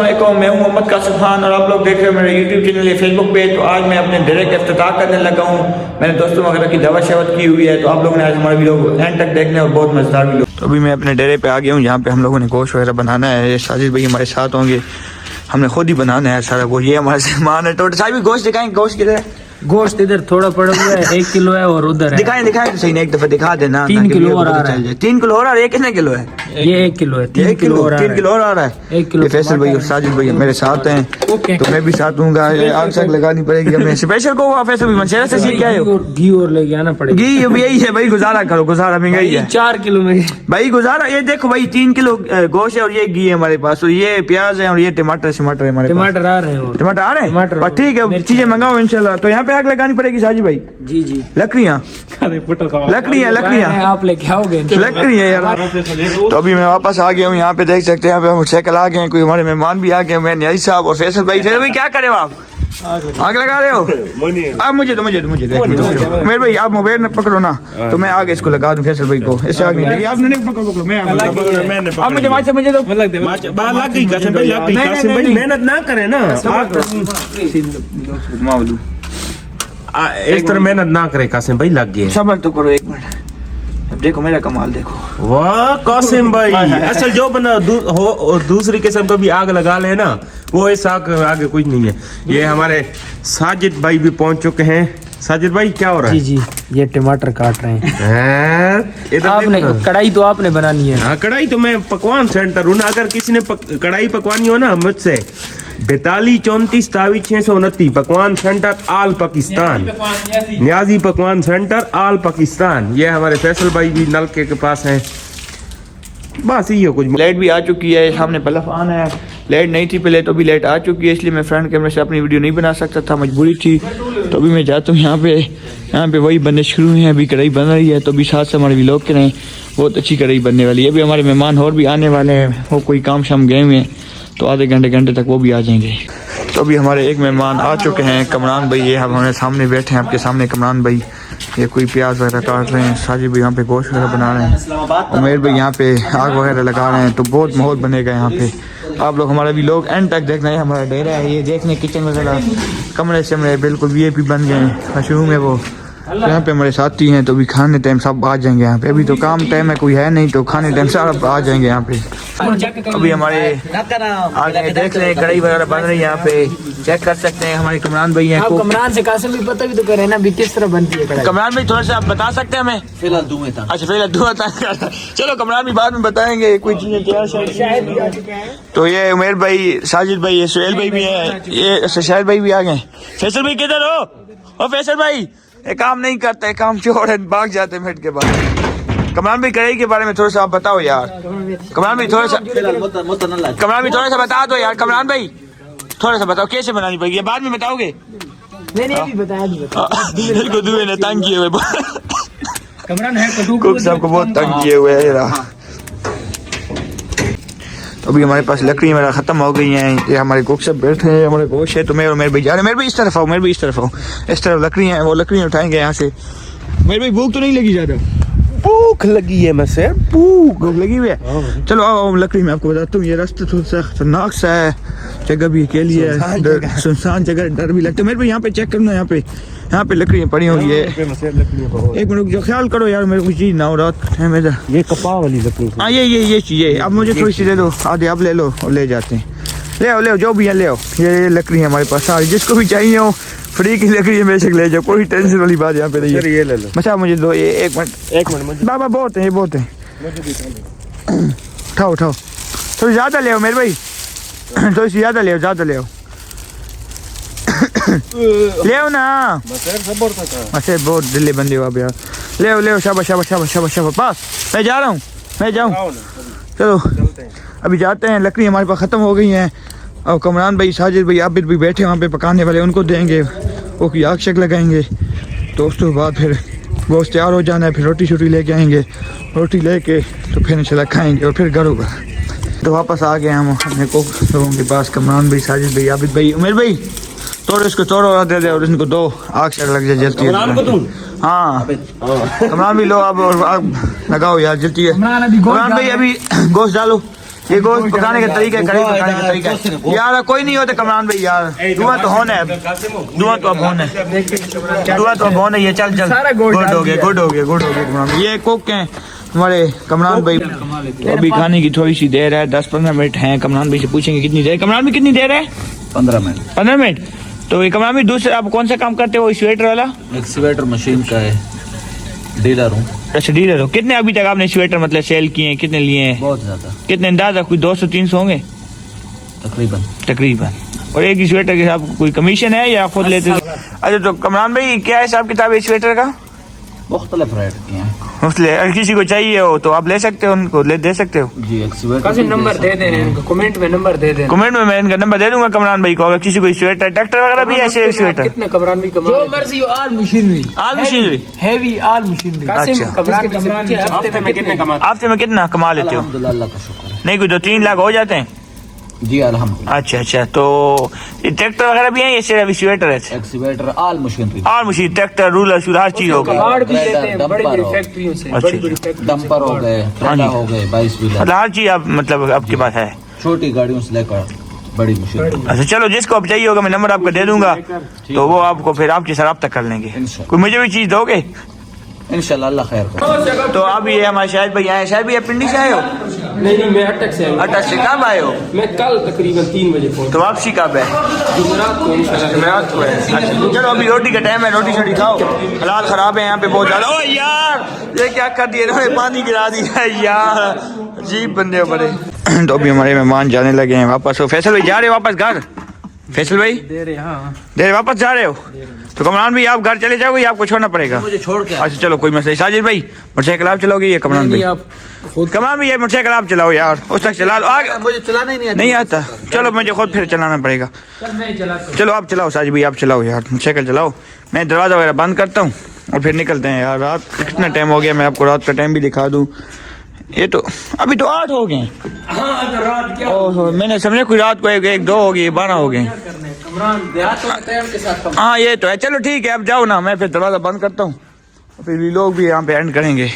मैं हूं मोहम्मद कासिम खान और आप लोग देख रहे हैं मेरे यूट्यूब चैनल या फेसबुक पे। तो आज मैं अपने डेरे का इफ्तिताह करने लगा हूं। मैंने दोस्तों वगैरह की दावत शावत की हुई है, तो आप लोगों ने आज हमारे वीडियो एंड तक देखने और बहुत मजेदार वीडियो। तो अभी मैं अपने डेरे पे आ गया हूँ, जहाँ पे हम लोगों ने गोश्त वगैरह बनाना है। ये साजिद भाई हमारे साथ होंगे, हमने खुद ही बनाना है सारा गोश्त। ये हमारे सामान है टोटल। साहिब गोश्त दिखाएं, गोश्त किधर है? गोश्त इधर थोड़ा पड़ा हुआ है, 1 किलो है और उधर है। दिखाएं तो सही ना, एक दफा दिखा देना। 3 किलो और आ रहा है। 3 किलो और आ रहा है। ये कितने किलो है? ये 1 किलो है। 3 किलो और 3 किलो और आ रहा है। 1 किलो। फैसल भाई और साजिद भाई मेरे साथ हैं, तो मैं भी साथ हूँगा। आग तक लगानी पड़ेगी हमें। स्पेशल को फैसल भाई मनशेरा से सीख के आए हो? घी और लेके आना पड़ेगा। घी अब यही है भाई, गुजारा करो, गुजारा महंगाई है। 4 किलो में भाई गुजारा। ये देखो भाई 3 किलो गोश्त है और ये घी है हमारे पास, और ये प्याज है और ये टमाटर है हमारे पास। टमाटर आ रहे हैं। टमाटर आ रहे हैं, ठीक है चीजें मंगाओ इंशाल्लाह। तो यहाँ पे आग लगानी पड़ेगी साजिद भाई। जी जी। लकड़ियाँ आप लेके आओगे? लकड़ी है यार। तो अभी मैं वापस आ गया हूँ, यहाँ पे देख सकते हैं यहाँ पे मोटरसाइकिल आ गए हैं, कोई हमारे मेहमान भी आ गए हैं। मैं न्याजी साहब और फैसल भाई। फैसल भाई क्या करे हो आप? आग लगा रहे हो? अब मुझे मेरे भाई आप मोबाइल में पकड़ो ना, तो मैं आगे इसको लगा दूं फैसल भाई को। इससे आग नहीं लगी। आपने नहीं पकड़ो, मैं आप मुझे माच समझे दो। मेहनत ना करे ना, इस तरह मेहनत ना करे कासिम भाई, लग गए। सबर तो करो 1 मिनट। अब देखो मेरा कमाल देखो। वाह कासिम भाई, असल जो बना दूसरी किस्म का भी आग लगा ले ना, वो इस आग आगे कुछ नहीं है। ये हमारे साजिद भाई भी पहुंच चुके हैं। साजिद भाई क्या हो रहा है? जी जी, ये टमाटर काट रहे हैं। आपने कढ़ाई तो आपने बनानी है। हाँ कढ़ाई तो मैं पकवान सेंटर हूँ ना। अगर किसी ने कढ़ाई पकवानी हो ना मुझसे, 42 34 23 629 पकवान सेंटर आल पाकिस्तान, न्याजी पकवान सेंटर आल पाकिस्तान। ये हमारे फैसल भाई भी नलके के पास हैं। बस ये कुछ। लाइट भी आ चुकी है, सामने बल्ब आना है। लाइट नहीं थी पहले, तो अभी लाइट आ चुकी है, इसलिए मैं फ्रंट कैमरे से अपनी वीडियो नहीं बना सकता था, मजबूरी थी। तो अभी मैं जाता हूँ यहाँ पे वही बनने शुरू हैं। अभी कढ़ाई बन रही है, तो अभी साथ से हमारे व्लॉग के नहीं, बहुत अच्छी कढ़ाई बनने वाली है। अभी हमारे मेहमान और भी आने वाले हैं, वो कोई काम शाम गए हुए हैं, तो आधे घंटे तक वो भी आ जाएंगे। तो अभी हमारे एक मेहमान आ चुके हैं, कमरान भाई। ये हमारे सामने बैठे हैं, आपके सामने कमरान भाई। ये कोई प्याज वगैरह काट रहे हैं, साजिद भाई यहाँ पे गोश्त वगैरह बना रहे हैं, उमेर भाई यहाँ पे आग वगैरह लगा रहे हैं। तो बहुत माहौल बनेगा यहाँ पे। आप लोग हमारा भी लोग एंड तक देखना है। हमारा डेरा है, ये देखने किचन वगैरह कमरे शमरे बिल्कुल VIP बन गए हैं, मशरूम है वो। यहाँ पे हमारे साथी हैं, तो अभी खाने टाइम सब आ जाएंगे यहाँ पे। अभी तो काम टाइम है, कोई है नहीं, तो खाने टाइम सब आ जाएंगे यहाँ पे। अभी हमारे आगे देख रहे हैं कढ़ाई वगैरह बन रही है, यहाँ पे चेक कर सकते हैं। हमारे कमरान भाई हैं। कमरान से कासिम भी पता भी तो करे ना भी किस तरह बनती है कढ़ाई। कमरान भाई थोड़ा सा आप बता सकते हैं हमें? फिलहाल धुआं। अच्छा फिलहाल धुआं। चलो कमरान भी बाद में बताएंगे, कोई चीजें तैयार। तो ये उमेर भाई, साजिद भाई, ये सुहेल भाई भी है, ये शाहिद भाई भी आ गए। फैसल भाई किधर हो? ओ फैसल भाई, ये काम नहीं करते, काम चोर है, भाग जाते मिनट के बाद। कमरान भाई कढ़ाई के बारे में थोड़ा सा आप बताओ यार। कमरान भाई थोड़ा सा बता दो यार। कमरान भाई थोड़ा सा बताओ कैसे बनानी पड़ेगी, बाद में बताओगे? नहीं बताया दुए ने तंग किए हुए कमरान है, कुक साहब को बहुत तंग किए हुए है। तो अभी हमारे पास लकड़ी मेरा खत्म हो गई हैं। ये हमारे कुक सब बैठे हैं, हमारे गोश्त है। तो मैं और मेरे भाई जा रहे हैं। मेरे भाई इस तरफ आओ, मेरे भाई इस तरफ आओ। इस तरफ लकड़ी हैं, वो लकड़ी उठाएंगे यहाँ से। मेरे भाई भूख तो नहीं लगी ज्यादा? भूख लगी है, मैं से भूख लगी हुई है। चलो आओ लकड़ी में आपको बताता हूँ। ये रास्ता थोड़ा सा खतरनाक सा है, जगह भी अकेली है, सुनसान जगह, डर भी लगता है। मेरे भाई यहाँ पे चेक करना, यहाँ पे लकड़ियाँ पड़ी होंगी। एक मिनट जो ख्याल करो यार, मेरे को चीज ना हो रात है मेरा। ये कपा वाली लकड़ी। हाँ ये चाहिए। अब मुझे थोड़ी सी दे दो, आधे आप ले लो और ले जाते हैं। ले आओ जो भी है ले आओ। ये लकड़ी है हमारे पास सारी, जिसको भी चाहिए हो फ्री की लकड़ी बेशक ले जाओ, कोई टेंशन वाली बात यहाँ पे नहीं है। ये ले लो। अच्छा मुझे दो ये। एक मिनट बाबा, बहुत है ये, बहुत है। उठाओ थोड़ी ज्यादा ले आओ मेरे भाई, थोड़ी सी ज्यादा ले आओ, ले आओ ना। अच्छा बहुत दिल्ली बंदी हो आप यार। ले आओ शाबाश पास। मैं जा रहा हूँ, मैं जाऊँ। चलो अभी जाते हैं। लकड़ी हमारे पास ख़त्म हो गई हैं। और कमरान भाई, साजिद भाई, आबिद भी बैठे वहाँ पे पकाने वाले, उनको देंगे, वो की आग शक लगाएंगे। तो उसके बाद फिर गोश्त तैयार हो जाना है, फिर रोटी शोटी लेके आएंगे। रोटी लेके तो फिर इंशाल्लाह खाएंगे और फिर घर होगा। तो वापस आ गए हम अपने को लोगों के पास। कमरान भाई, साजिद भाई, आबिद भाई, उमेर भाई, तोड़ो इसको, तोड़ो और दे दे, और इनको दो, आग शक लग जाए जलती है। हाँ कमरान भी लो, अब आग लगाओ यार, जलती है। कमरान भाई अभी गोश्त डालो, ये गोश्त पकाने का तरीका है, कढ़ाई पकाने का तरीका है यार। कोई नहीं होते कमरान भाई यार, दुआ तो होना है, दुआ तो अब होना है, दुआ तो अब होना है। ये चल चल गुड हो गया, गुड हो गया, गुड हो गया कमरान भाई। ये कुक हैं हमारे कमरान भाई। तो अभी खाने की थोड़ी सी देर है, 10-15 मिनट हैं। कमरान भाई से पूछेंगे कितनी देर। कमरान भाई कितनी देर है? 15 मिनट। 15 मिनट। तो ये कमरान भाई दूसरा आप कौन सा काम करते हो? स्वेटर वाला? एक स्वेटर मशीन का है, डीलर हूँ। अच्छा डीलर हो। कितने अभी तक आपने स्वेटर मतलब सेल किए हैं, कितने लिए हैं? बहुत ज्यादा, कितने अंदाजा कोई 200-300 होंगे तकरीबन। तकरीबन। और एक ही स्वेटर के साथ कोई कमीशन है या खुद लेते हो? अच्छा तो कमरान भाई क्या हिसाब किताब है स्वेटर का? मुख्तलिफ रेट के हैं। उसले अगर किसी को चाहिए हो तो आप ले सकते हो, उनको ले दे सकते हो। जी एक स्वेटर कासिम नंबर दे दें इनको, कमेंट में नंबर दे दें। कमेंट में मैं इनका नंबर दे दूंगा कमरान भाई को। अगर किसी को स्वेटर ट्रैक्टर वगैरह भी है, सिर्फ स्वेटर कितने कमरान भी कमा, जो मर्जी हो, आल मशीनरी, आल मशीनरी, हैवी आल मशीनरी। कासिम अच्छा। कमरान के हफ्ते में कितने कमाते? हफ्ते में कितना कमा लेते हो? अल्हम्दुलिल्लाह, अल्लाह का शुक्र है। नहीं कोई 2-3 लाख हो जाते हैं? जी अल्हम्दुलिल्लाह। अच्छा अच्छा। तो ये ट्रैक्टर वगैरह भी है या सिर्फ स्वेटर है? एक स्वेटर आल मशीनरी, और मशीन ट्रैक्टर रूलर शूलर हर चीज होगी। कबाड़ भी लेते हैं डंपर बड़ी बड़ी हो। फैक्ट्रियों से, अच्छा। बड़ी बड़ी फैक्ट्री। डंपर हो गए, ट्रेला हो गए, 22 व्हीलर, मतलब हर चीज आप मतलब आपके पास है? छोटी गाड़ियों से लेकर बड़ी मशीन। अच्छा चलो, जिसको अब चाहिए होगा मैं नंबर आपको दे दूंगा, तो वो आपको फिर आपके साथ रब्ता कर लेंगे। इंशाल्लाह। कोई मुझे भी चीज दोगे? इंशाल्लाह अल्लाह खैर करे। तो अब ये हमारे शायद भाई आए। शायद भाई पिंडी से आए हो? नहीं मैं अटक से आया, अटक से कब आए हो? मैं कल तकरीबन 3 बजे पहुंचा। तो वापसी कब है? जुमेरात को इंशाल्लाह। जुमेरात को है। अच्छा चलो, अभी रोटी का टाइम है, रोटी शोटी खाओ। हालात खराब है यहाँ पे बहुत ज्यादा। ओ यार ये क्या कर दिया इन्होंने, पानी गिरा दिया यार, अजीब बंदे हो बड़े। तो अभी हमारे मेहमान जाने लगे हैं वापस। हो फैसल भाई जा रहे हो वापस घर? फैसल भाई देर वापस जा रहे हो? तो कमरान भाई आप घर चले जाओगे या आपको छोड़ना पड़ेगा? मुझे छोड़ के अच्छा चलो कोई मसला नहीं। साजिद भाई मोटरसाइकिल आप चलाओगे या कमरान भाई? कमरान भाई ये मोटरसाइकिल आप चलाओ यार, उस तक चला लो। आगे मुझे चलाना ही नहीं आता। चलो मुझे खुद फिर चलाना पड़ेगा। चलो आप चलाओ साजिद भाई, आप चलाओ यार, मोटरसाइकिल चलाओ। मैं दरवाजा वगैरह बंद करता हूँ और फिर निकलते हैं यार। रात कितना टाइम हो गया, मैं आपको रात का टाइम भी दिखा दूँ। ये तो अभी तो 8 हो गए। ओहो मैंने समझा कोई रात को 1-2 हो गई, 12 हो गए। हाँ ये तो है। चलो ठीक है, अब जाओ ना, मैं फिर दरवाजा बंद करता हूँ, फिर भी लोग भी यहाँ पे एंड करेंगे।